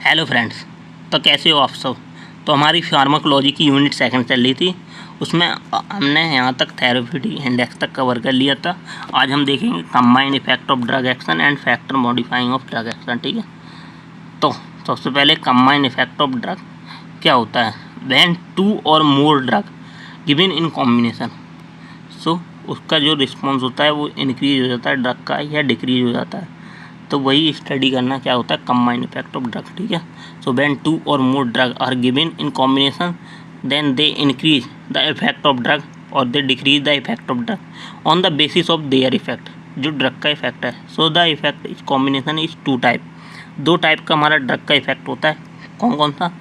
Hello friends, तो कैसे हो आप सब। तो हमारी फार्माकोलॉजी की यूनिट सेकंड चल रही थी, उसमें हमने यहाँ तक थेरेप्यूटिक इंडेक्स तक कवर कर लिया था। आज हम देखेंगे combined effect of drug action and factor modifying of drug action. ठीक है, तो सबसे पहले कंबाइंड इफेक्ट ऑफ ड्रग क्या होता है। व्हेन 2 और more drug given in combination, so उसका जो रिस्पॉन्स होता है वो इंक्रीज हो जाता है ड्रग का या डिक्रीज हो जाता है। तो वही स्टडी करना क्या होता है कंबाइंड इफेक्ट ऑफ ड्रग। ठीक है, सो व्हेन 2 और more drug are given in combination then they increase the effect of drug और they decrease the effect of drug on the basis of their effect, जो drug का effect है। So the effect इस combination is 2 type, 2 type का हमारा drug का effect होता है। कौन कौन सा,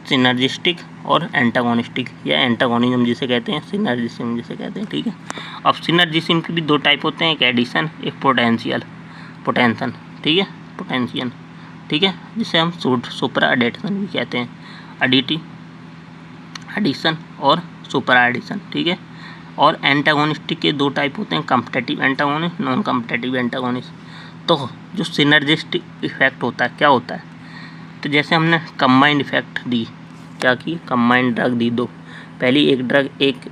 सिनर्जिस्टिक और एंटागोनिस्टिक, या एंटागोनिज्म जिसे कहते हैं, सिनर्जिज्म जिसे कहते हैं। ठीक है, अब सिनर्जिज्म के भी 2 टाइप होते हैं, एक एडिशन एक पोटेंशन। ठीक है, पोटेंशियन। ठीक है, जिसे हम सुपरा एडिशन भी कहते हैं, एडिशन और सुपरा एडिशन। ठीक है, और एंटागोनिस्टिक के 2 टाइप होते हैं, competitive antagonist, non competitive antagonist. तो जो सिनर्जिस्टिक इफेक्ट होता है क्या होता है, तो जैसे हमने कंबाइंड इफेक्ट दी, क्या की कंबाइंड ड्रग दी 2, पहली एक ड्रग एक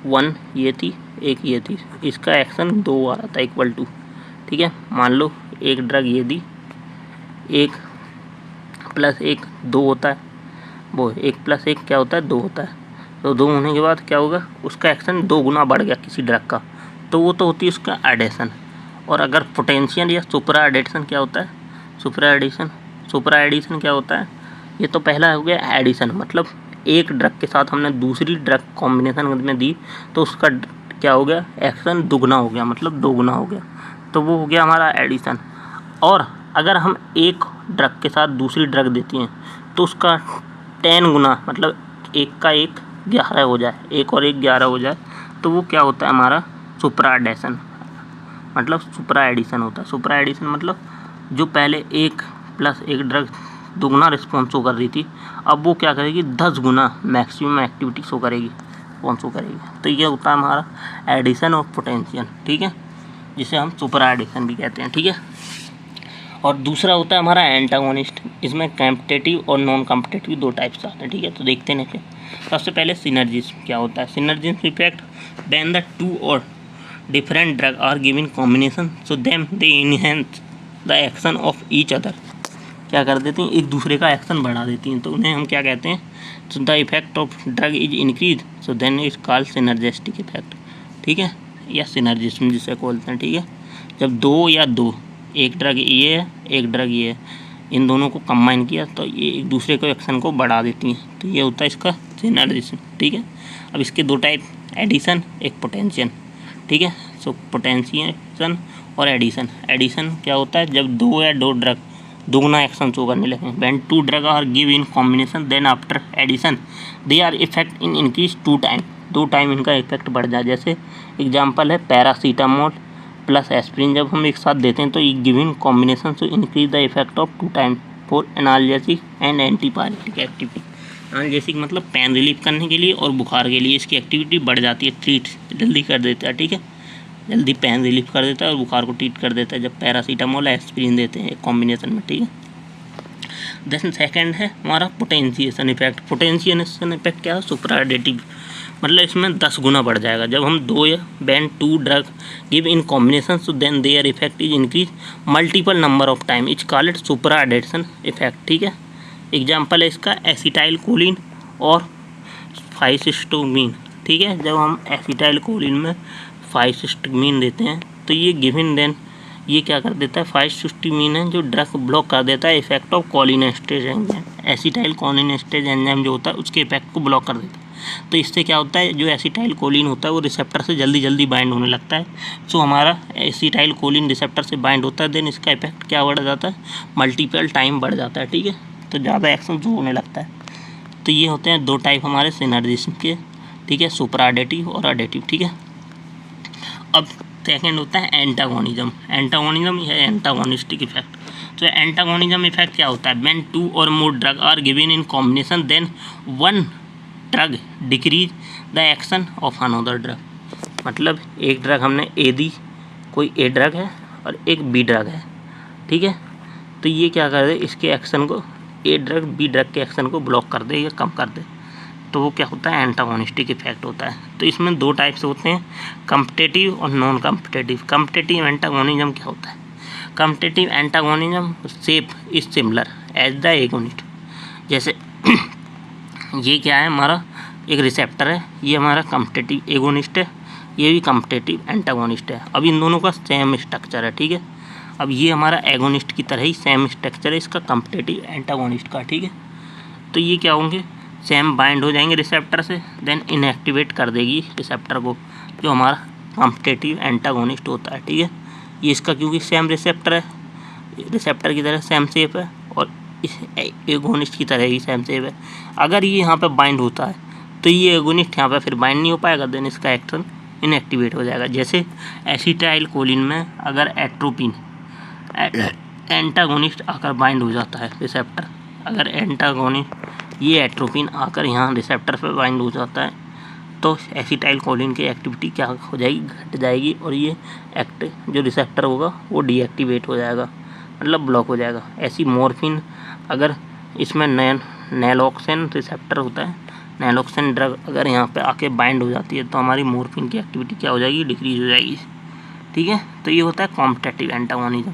1 ये थी, एक ये थी, इसका एक्शन 2 आ रहा था इक्वल टू। ठीक है, मान लो एक ड्रग ये दी, 1 + 1 2 होता है, वो 1 + 1 क्या होता है 2 होता है। तो 2 होने के बाद क्या होगा, उसका एक्शन 2 गुना बढ़ गया किसी ड्रग का, तो वो तो होती है उसका एडिशन। और अगर पोटेंशियल या सुपरा एडिशन क्या होता है, सुपरा एडिशन क्या होता है, ये तो पहला हो गया एडिशन, मतलब एक ड्रग के साथ हमने दूसरी ड्रग कॉम्बिनेशन में दी तो उसका क्या हो गया, एक्शन दुगना हो गया, मतलब 2 गुना हो गया, तो वो हो गया हमारा एडिशन। और अगर हम एक ड्रग के साथ दूसरी ड्रग देती हैं तो उसका 10 गुना, मतलब 1 का 1 11 हो जाए, 1 और 1 11 हो जाए, तो वो क्या होता है हमारा सुपरा एडिशन, मतलब सुपरा एडिशन होता है। सुपरा एडिशन मतलब जो पहले 1 + 1 ड्रग दुगना रिस्पॉन्स शो कर रही थी, अब वो क्या करेगी 10 गुना मैक्सिमम एक्टिविटी शो करेगी, तो ये होता है हमारा एडिशन ऑफ पोटेंशियल। ठीक है, जिसे हम सुपरा एडिशन भी कहते हैं। ठीक है, और दूसरा होता है हमारा एंटागोनिस्ट, इसमें कॉम्पिटिटिव और नॉन कॉम्पिटिटिव 2 टाइप्स आते हैं। ठीक है, तो देखते हैं। सबसे पहले सिनर्जिज्म क्या होता है। सिनर्जिज्म इफेक्ट व्हेन द 2 और different drug are given combination, so them they enhance the action of each other, क्या कर देती हैं, एक दूसरे का एक्शन बढ़ा देती हैं, तो उन्हें हम क्या कहते हैं, so the effect of drug is increase, so then is called synergistic effect. ठीक है, या सिनर्जिज्म जिसे बोलते हैं। ठीक है, जब 2 या 2, एक ड्रग ये है एक ड्रग ये है, इन दोनों को कंबाइन किया तो ये एक दूसरे को एक्शन को बढ़ा देती हैं, तो ये होता है इसका सिनर्जिज्म। ठीक है, अब इसके 2 टाइप, एडिशन एक पोटेंशियल। ठीक है, सो पोटेंशिएशन और एडिशन क्या होता है, जब 2 या 2 ड्रग दुगना एक्शन शो करने लगे। When 2 drug are give in combination then after addition they are effect in increase 2 time, 2 time इनका इफेक्ट बढ़ जाए। जैसे एग्जांपल है पैरासीटामोल + एस्पिरिन, जब हम एक साथ देते हैं तो ये गिवन कॉम्बिनेशन से increase the effect of 2 time for analgesic and antipyretic activity. Analgesic मतलब पेन रिलीफ करने के लिए, और बुखार के लिए इसकी एक्टिविटी बढ़ जाती है, ट्रीट जल्दी कर देता है। ठीक है, जल्दी पेन रिलीफ कर देता है और बुखार को ट्रीट कर देता है जब पैरासीटामोल एस्पिरिन देते हैं एक कॉम्बिनेशन में। ठीक है, देन सेकंड है हमारा पोटेंशिएशन इफेक्ट। पोटेंशिएशन इफेक्ट क्या है, सुपरा एडिटिव, मतलब इसमें 10 गुना बढ़ जाएगा। जब हम 2 या 2 drug give in combination, so then their effect is increase multiple number of time, is called it supra addition effect. ठीक है, एग्जांपल है इसका एसिटाइल कोलिन और 5-सिस्टोमीन। ठीक है, जब हम एसिटाइल कोलिन में 5-सिस्टोमीन देते हैं तो ये गिवन देन ये क्या कर देता है, 5-सिस्टोमीन है जो ड्रग ब्लॉक कर देता है effect of cholinesterase enzyme, acetyl cholinesterase enzyme जो होता है उसके इफेक्ट को ब्लॉक कर देता है। तो इससे क्या होता है, जो एसिटाइल कोलिन होता है वो रिसेप्टर से जल्दी जल्दी बाइंड होने लगता है। सो हमारा एसिटाइल कोलिन रिसेप्टर से बाइंड होता है, देन इसका इफेक्ट क्या बढ़ जाता है, मल्टीपल टाइम बढ़ जाता है। ठीक है, तो ज़्यादा एक्शन जो होने लगता है। तो ये होते हैं 2 टाइप हमारे सिनर्जिज्म के। ठीक है, सुपरा एडिटिव और एडिटिव। ठीक है, अब सेकेंड होता है एंटागोनिज्म या एंटागोनिस्टिक इफेक्ट। तो एंटागोनिज्म इफेक्ट क्या होता है, व्हेन 2 और more drug are given in combination then 1 drug decrease the action of another drug, मतलब एक ड्रग हमने ए दी, कोई ए ड्रग है और एक बी ड्रग है। ठीक है, तो ये क्या कर रहे, इसके एक्शन को ए ड्रग बी ड्रग के एक्शन को ब्लॉक कर दे या कम कर दे, तो वो क्या होता है, एंटागोनिस्टिक इफेक्ट होता है। तो इसमें दो टाइप्स होते हैं, कम्पिटिटिव और नॉन कम्पिटिटिव। कम्पिटिटिव एंटागोनिज्म क्या होता है, competitive antagonism shape is similar as the agonist. जैसे ये क्या है, हमारा एक रिसेप्टर है, ये हमारा कम्पिटिटिव एगोनिस्ट है, ये भी कम्पिटिटिव एंटागोनिस्ट है। अब इन दोनों का सेम स्ट्रक्चर है, ठीक है। अब ये हमारा एगोनिस्ट की तरह ही सेम स्ट्रक्चर है इसका कम्पिटिटिव एंटागोनिस्ट का, ठीक है। तो ये क्या होंगे, सेम बाइंड हो जाएंगे रिसेप्टर से, देन इनएक्टिवेट कर देगी रिसेप्टर को, जो हमारा कम्पिटिटिव एंटागोनिस्ट होता है, ठीक है। ये इसका क्योंकि सेम रिसेप्टर है, रिसेप्टर की तरह सेम शेप है, और इस एगोनिस्ट की तरह ही सेम शेप है। अगर ये यहाँ पे बाइंड होता है तो ये एगोनिस्ट यहाँ पे फिर बाइंड नहीं हो पाएगा, देन इसका एक्शन इनएक्टिवेट हो जाएगा। जैसे एसिटाइल कोलिन में अगर एट्रोपिन एंटागोनिस्ट आकर बाइंड हो जाता है रिसेप्टर, अगर एंटागोनिस्ट ये एट्रोपिन आकर यहाँ रिसेप्टर पे बाइंड हो जाता है, तो एसिटाइल कोलिन की एक्टिविटी क्या हो जाएगी, घट जाएगी, और ये जो रिसेप्टर होगा वो डीएक्टिवेट हो जाएगा, मतलब ब्लॉक हो जाएगा। ऐसी मॉर्फिन अगर इसमें नैलोक्सेन रिसेप्टर होता है, नैलोक्सेन ड्रग अगर यहाँ पे आके बाइंड हो जाती है तो हमारी मॉर्फिन की एक्टिविटी क्या हो जाएगी, डिक्रीज हो जाएगी, ठीक है। तो ये होता है कॉम्पिटिटिव एंटागोनिज्म।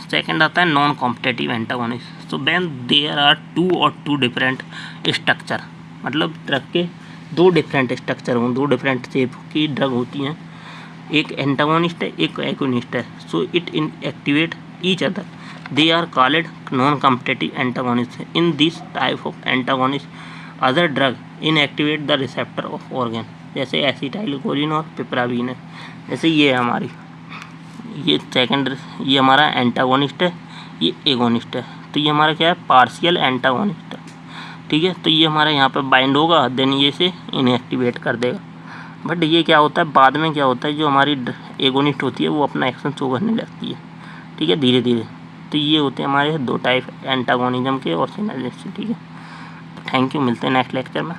सेकंड आता है non competitive antagonism. So when there are two different structure, मतलब ड्रग के दो डिफरेंट स्ट्रक्चर हों, दो डिफरेंट शेप की ड्रग होती हैं, एक एंटागोनिस्ट है एक एगोनिस्ट है, so it inactivate each other, they are called non competitive antagonist. In this type of antagonist other drug inactivate the receptor of organ, जैसे एसिटाइल कोलिन और पिपराबिन है। जैसे ये है हमारी, ये सेकंड, ये हमारा एंटागोनिस्ट है, ये एगोनिस्ट है, तो ये हमारा क्या है, पार्शियल एंटागोनिस्ट है, ठीक है। तो ये हमारा यहाँ पे बाइंड होगा, देन ये से इनएक्टिवेट कर देगा। बट ये क्या होता है, बाद में क्या होता है, जो हमारी एगोनिस्ट होती है वो अपना एक्शन शो करने लगती है, ठीक है, धीरे धीरे। तो ये होते हैं हमारे दो टाइप एंटागोनिज्म के और सिनर्जिस्ट, ठीक है। थैंक यू, मिलते हैं नेक्स्ट लेक्चर में।